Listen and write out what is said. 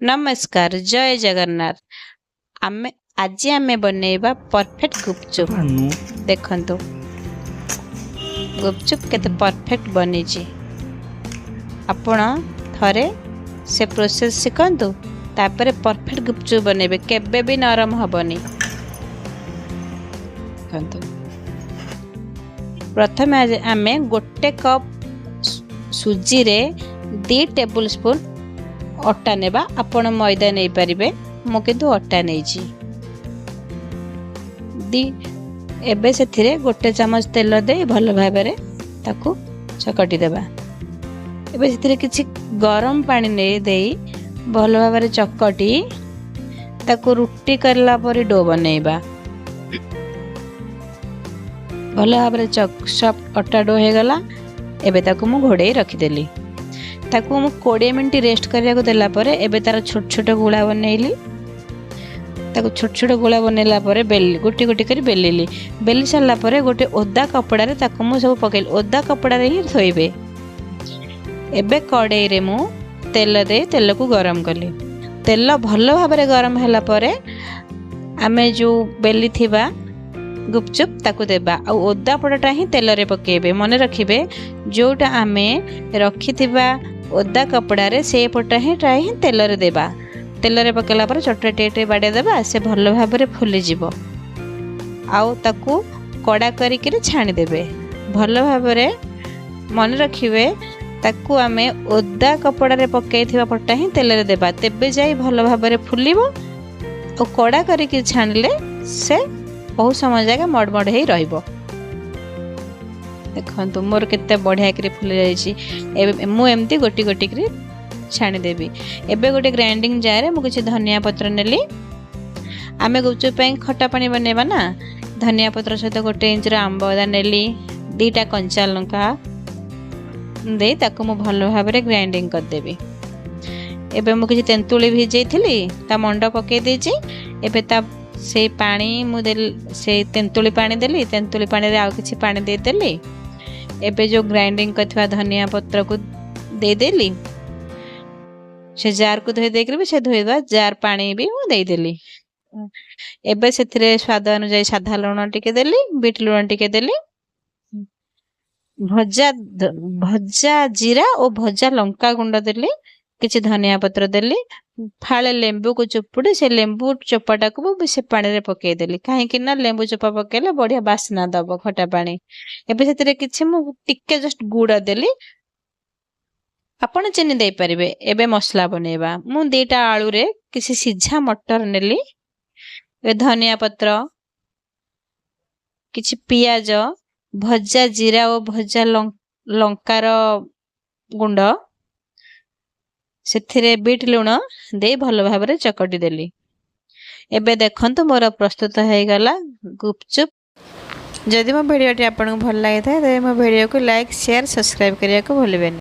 नमस्कार जय जगन्नाथ। आमे आज आमे बनेबा परफेक्ट गुपचुप। देखंतु गुपचुप केते परफेक्ट बनी छी। आपण थरे से प्रोसेस शिखंतु तापरे परफेक्ट गुपचुप बनेबे केबे भी नरम हबनी। देखंतु प्रथम आमे गोटे कप सुजी रे 2 टेबल स्पून अटा नेबा। आपण मैदा नहीं पारिबे, मो किंतु अटा नहीं छी। एबे सेथिरे गोटे चमच तेल दे भल भाबरे ताकू चकटी देबा। एबे सेथिरे किछि गरम पानी ने देई भल भाबरे चकटी ताकू रुटी करला परी डो बनेबा। भल भाबरे सॉफ्ट अटा डो हे गला। एबे ताकू मु घोड़े रखी देली। ताकू मु 20 मिनिट रेस्ट करिया को देला परे एबे तार छोट छोट गुळा बनेइली। ताकू छोट छोट गुळा बनेला परे गोटी गोटी करी बेलिली। बेली सारला परे गोटे ओदा कपड़ा रे ताकू मु सब पकेली। ओदा कपड़ा रे ही थोइबे। एबे कड़ाई रे मु तेल दे तेल को गरम कली। तेल भल भाबरे गरम हैला परे आमे जो बेली थिबा गुपचुप ताकू देबा। आ ओदा पड़ाटा ही तेल रे पकेबे। मने रखिबे जोटा आमे रखिथिबा ओदा कपड़ा रे से पटा ही तेल रे देबा। तेल रे पकेला पर छोटे टेटे बाडे देबा। से भल भाबरे फुली जिवो। आउ ताकू कड़ा करी के छाणी देबे। भल भाबरे मन रखिबे ताकू आमे ओदा कपड़ा रे पकेइथिबा पटा ही तेल रे देबा। तेबे जाई भल भाबरे फुलिबो। ओ कड़ा करी के छाणले से बहुत समय जाएगा मडमड हे रहिबो। देखंतु मोर केते बढ़िया करी फुली जाईची। एबे मु एम्ति गोटी गोटी करी छाणी देबी। एबे गोटे ग्राइंडिंग जार रे मु किछि धनिया पत्र नेली। आमे गुपचुप पई खट्टा पानी बनेबा ना। धनिया पत्र सहित गोटे इंच रो आंबा अदा नेली। 2टा कंचा लंका दे ताकू मु भलो भाबरे ग्राइंडिंग कर देबी। एबे मु किछि तेंतुली भिजैथिली ता मंड पके देछि। एबे ता से पानी से तेंतुली पानी देली। तेंतुली पानी रे आउ किछि पानी दे देली। एबे जो ग्राइंडिंग करथवा धनिया पत्र को दे देली। से जार को धोई देकरी से धोइबा जार पानी भी मु दे देली। एबे सेथिरे स्वाद अनुसार साधा लूण टिके देली, बीट लूण टिके देली। भजा जीरा और भजा लंका गुंड देली। किछि धनिया पत्र देली। फाळे लेंबू को चुपुड़ी से लेंबू चोपाटा को से पानी रे पके देली। काहे कि ना लेंबू चोपा पकेले बढ़िया बास्ना दबो खटा पानी। एबे सेतिरे किछि मु टिके जस्ट गुड़ देली। आपण चीनी दे परिबे। एबे मसला बनेबा। मु 2टा आलू रे किछि सिझा मटर नेली। ए धनिया पत्र किछि पियाज भजा जीरा और भजा लंकार गुंड सेथिरे बीट लूण दे भल भाबरे चकटी देली। एबे देखंतु मोर प्रस्तुत हो गला गुपचुप। जदि मो वीडियो टी आपन को भल लागे थाए तो मो वीडियो को लाइक शेयर सब्सक्राइब करिया को भूलिबेनी।